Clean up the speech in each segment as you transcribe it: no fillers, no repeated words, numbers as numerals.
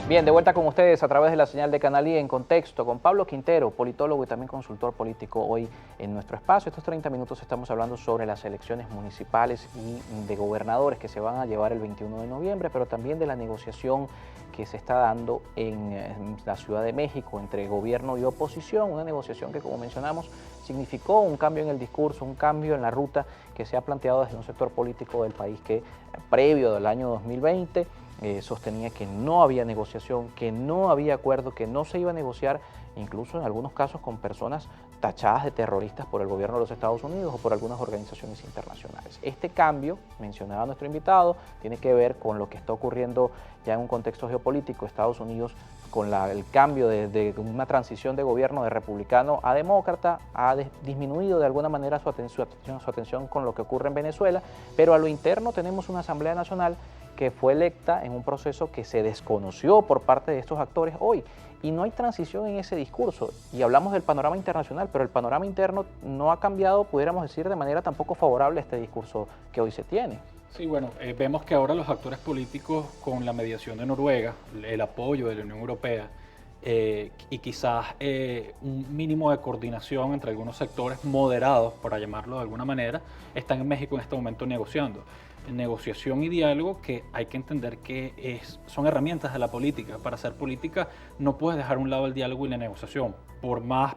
Bien, de vuelta con ustedes a través de la señal de Canal I en Contexto, con Pablo Quintero, politólogo y también consultor político hoy en nuestro espacio. Estos 30 minutos estamos hablando sobre las elecciones municipales y de gobernadores que se van a llevar el 21 de noviembre, pero también de la negociación que se está dando en la Ciudad de México entre gobierno y oposición, una negociación que, como mencionamos, significó un cambio en el discurso, un cambio en la ruta que se ha planteado desde un sector político del país que, previo del año 2020, sostenía que no había negociación, que no había acuerdo, que no se iba a negociar, incluso en algunos casos con personas tachadas de terroristas por el gobierno de los Estados Unidos o por algunas organizaciones internacionales. Este cambio, mencionaba nuestro invitado, tiene que ver con lo que está ocurriendo ya en un contexto geopolítico. Estados Unidos, con el cambio de una transición de gobierno de republicano a demócrata, ha disminuido de alguna manera su atención con lo que ocurre en Venezuela, pero a lo interno tenemos una Asamblea Nacional que fue electa en un proceso que se desconoció por parte de estos actores hoy. Y no hay transición en ese discurso. Y hablamos del panorama internacional, pero el panorama interno no ha cambiado, pudiéramos decir, de manera tampoco favorable a este discurso que hoy se tiene. Sí, bueno, vemos que ahora los actores políticos, con la mediación de Noruega, el apoyo de la Unión Europea y quizás un mínimo de coordinación entre algunos sectores moderados, para llamarlo de alguna manera, están en México en este momento negociando. Negociación y diálogo, que hay que entender que son herramientas de la política. Para hacer política no puedes dejar a un lado el diálogo y la negociación. Por más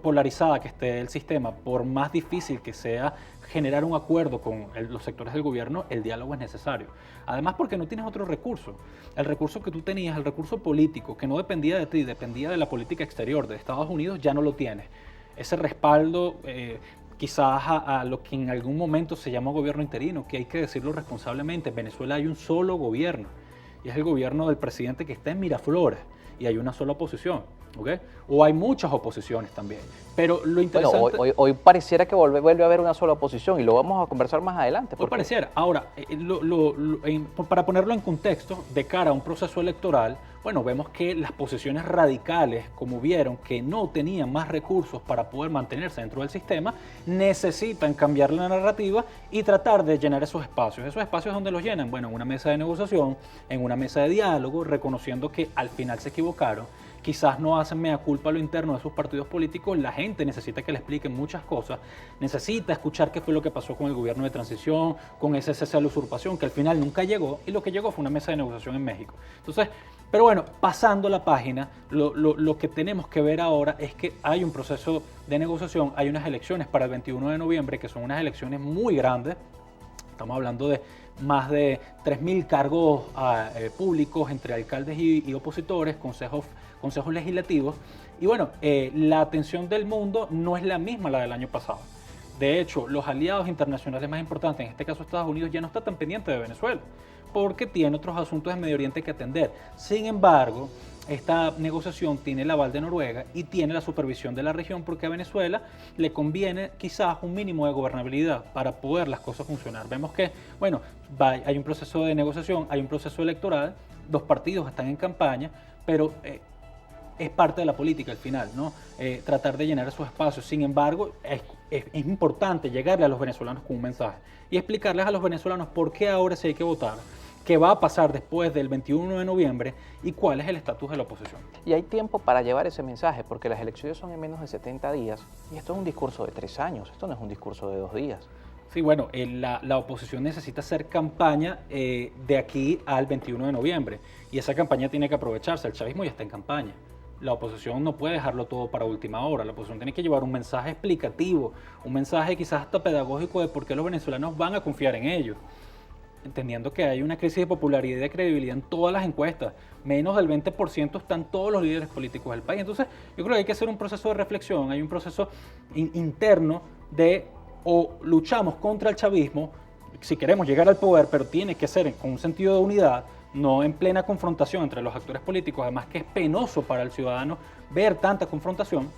polarizada que esté el sistema, por más difícil que sea generar un acuerdo con los sectores del gobierno, el diálogo es necesario. Además, porque no tienes otro recurso. El recurso que tú tenías, el recurso político, que no dependía de ti, dependía de la política exterior de Estados Unidos, ya no lo tienes. Ese respaldo, quizás a lo que en algún momento se llamó gobierno interino, que hay que decirlo responsablemente. En Venezuela hay un solo gobierno, y es el gobierno del presidente que está en Miraflores, y hay una sola oposición, ¿ok? O hay muchas oposiciones también. Pero lo interesante... Bueno, hoy pareciera que vuelve a haber una sola oposición, y lo vamos a conversar más adelante. Hoy pareciera. Ahora, para ponerlo en contexto, de cara a un proceso electoral, bueno, vemos que las posiciones radicales, como vieron que no tenían más recursos para poder mantenerse dentro del sistema, necesitan cambiar la narrativa y tratar de llenar esos espacios. ¿Esos espacios donde los llenan? Bueno, en una mesa de negociación, en una mesa de diálogo, reconociendo que al final se equivocaron. Quizás no hacen mea culpa a lo interno de sus partidos políticos, la gente necesita que le expliquen muchas cosas, necesita escuchar qué fue lo que pasó con el gobierno de transición, con ese cese a la usurpación, que al final nunca llegó, y lo que llegó fue una mesa de negociación en México. Entonces, pero bueno, pasando la página, lo que tenemos que ver ahora es que hay un proceso de negociación, hay unas elecciones para el 21 de noviembre, que son unas elecciones muy grandes. Estamos hablando de más de 3.000 cargos públicos entre alcaldes y opositores, consejos legislativos. Y bueno, la atención del mundo no es la misma la del año pasado. De hecho, los aliados internacionales más importantes, en este caso Estados Unidos, ya no está tan pendiente de Venezuela, porque tiene otros asuntos en Medio Oriente que atender. Sin embargo, esta negociación tiene el aval de Noruega y tiene la supervisión de la región, porque a Venezuela le conviene quizás un mínimo de gobernabilidad para poder las cosas funcionar. Vemos que, bueno, hay un proceso de negociación, hay un proceso electoral, dos partidos están en campaña, pero es parte de la política al final, ¿no? Tratar de llenar esos espacios. Sin embargo, es importante llegarle a los venezolanos con un mensaje y explicarles a los venezolanos por qué ahora sí hay que votar, qué va a pasar después del 21 de noviembre y cuál es el estatus de la oposición. Y hay tiempo para llevar ese mensaje, porque las elecciones son en menos de 70 días, y esto es un discurso de 3 años, esto no es un discurso de 2 días. Sí, bueno, la oposición necesita hacer campaña de aquí al 21 de noviembre, y esa campaña tiene que aprovecharse. El chavismo ya está en campaña. La oposición no puede dejarlo todo para última hora. La oposición tiene que llevar un mensaje explicativo, un mensaje quizás hasta pedagógico de por qué los venezolanos van a confiar en ellos, entendiendo que hay una crisis de popularidad y de credibilidad en todas las encuestas. Menos del 20% están todos los líderes políticos del país. Entonces, yo creo que hay que hacer un proceso de reflexión, hay un proceso interno de o luchamos contra el chavismo, si queremos llegar al poder, pero tiene que ser con un sentido de unidad, no en plena confrontación entre los actores políticos, además que es penoso para el ciudadano ver tanta confrontación.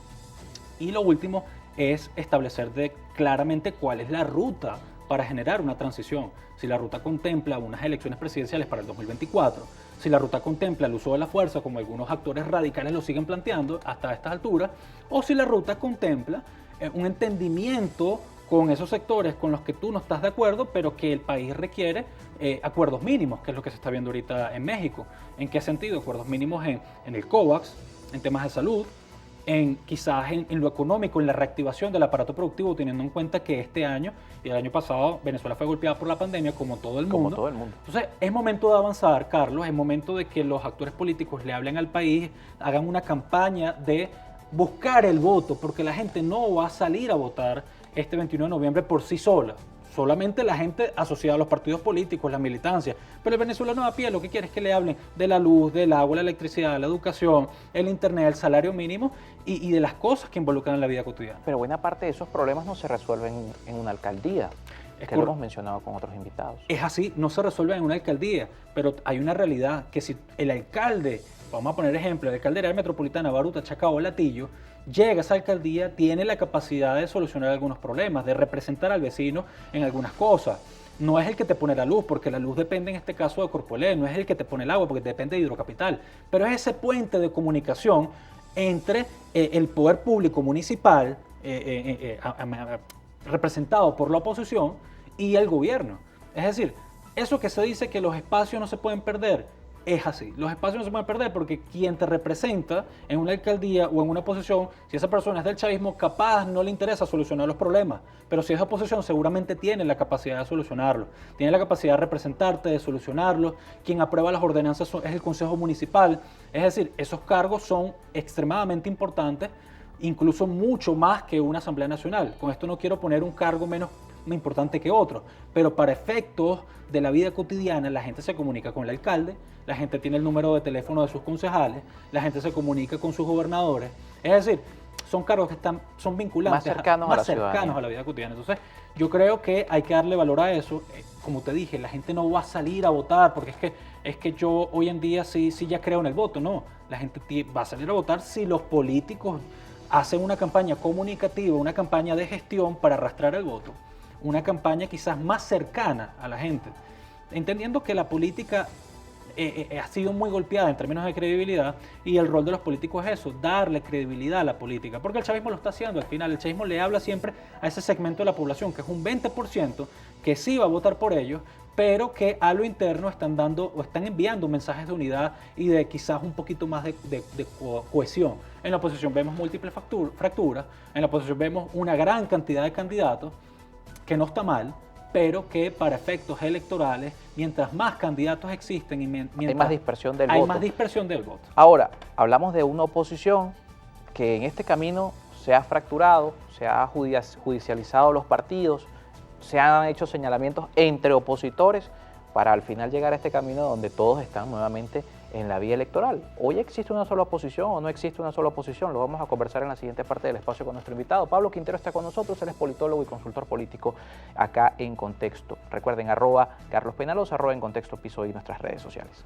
Y lo último es establecer claramente cuál es la ruta para generar una transición. Si la ruta contempla unas elecciones presidenciales para el 2024, si la ruta contempla el uso de la fuerza, como algunos actores radicales lo siguen planteando hasta estas alturas, o si la ruta contempla un entendimiento con esos sectores con los que tú no estás de acuerdo, pero que el país requiere acuerdos mínimos, que es lo que se está viendo ahorita en México. ¿En qué sentido? Acuerdos mínimos en el COVAX, en temas de salud, quizás en lo económico, en la reactivación del aparato productivo, teniendo en cuenta que este año y el año pasado Venezuela fue golpeada por la pandemia como todo el mundo. Como todo el mundo. Entonces es momento de avanzar, Carlos, es momento de que los actores políticos le hablen al país, hagan una campaña de buscar el voto, porque la gente no va a salir a votar este 21 de noviembre por sí sola. Solamente la gente asociada a los partidos políticos, la militancia. Pero el venezolano a pie lo que quiere es que le hablen de la luz, del agua, la electricidad, la educación, el internet, el salario mínimo y de las cosas que involucran en la vida cotidiana. Pero buena parte de esos problemas no se resuelven en una alcaldía, que lo hemos mencionado con otros invitados. Es así, no se resuelve en una alcaldía, pero hay una realidad que si el alcalde, vamos a poner ejemplo, el alcalde de la área metropolitana, Baruta, Chacao, Latillo, llega a esa alcaldía, tiene la capacidad de solucionar algunos problemas, de representar al vecino en algunas cosas. No es el que te pone la luz, porque la luz depende en este caso de Corpoelec, no es el que te pone el agua, porque depende de Hidrocapital, pero es ese puente de comunicación entre el poder público municipal, representado por la oposición, y el gobierno. Es decir, eso que se dice que los espacios no se pueden perder, es así. Los espacios no se pueden perder porque quien te representa en una alcaldía o en una oposición, si esa persona es del chavismo, capaz no le interesa solucionar los problemas, pero si es oposición seguramente tiene la capacidad de solucionarlo, tiene la capacidad de representarte, de solucionarlo. Quien aprueba las ordenanzas es el Consejo Municipal. Es decir, esos cargos son extremadamente importantes, incluso mucho más que una Asamblea Nacional. Con esto no quiero poner un cargo menos importante que otro, pero para efectos de la vida cotidiana la gente se comunica con el alcalde, la gente tiene el número de teléfono de sus concejales, la gente se comunica con sus gobernadores, es decir, son cargos que son vinculantes, más cercanos a la vida cotidiana. Entonces yo creo que hay que darle valor a eso. Como te dije, la gente no va a salir a votar porque es que yo hoy en día sí ya creo en el voto, no, la gente va a salir a votar si los políticos hacen una campaña comunicativa, una campaña de gestión para arrastrar el voto, una campaña quizás más cercana a la gente, entendiendo que la política ha sido muy golpeada en términos de credibilidad y el rol de los políticos es eso, darle credibilidad a la política, porque el chavismo lo está haciendo al final. El chavismo le habla siempre a ese segmento de la población, que es un 20% que sí va a votar por ellos, pero que a lo interno están dando o están enviando mensajes de unidad y de quizás un poquito más de cohesión. En la oposición vemos múltiples fracturas, en la oposición vemos una gran cantidad de candidatos, que no está mal, pero que para efectos electorales, mientras más candidatos existen y mientras hay más dispersión del hay voto. más dispersión del voto. Ahora, hablamos de una oposición que en este camino se ha fracturado, se ha judicializado los partidos, se han hecho señalamientos entre opositores para al final llegar a este camino donde todos están nuevamente en la vía electoral. ¿Hoy existe una sola oposición o no existe una sola oposición? Lo vamos a conversar en la siguiente parte del espacio con nuestro invitado. Pablo Quintero está con nosotros, él es politólogo y consultor político acá en Contexto. Recuerden, @Carlos Penaloza, @En Contexto Piso y nuestras redes sociales.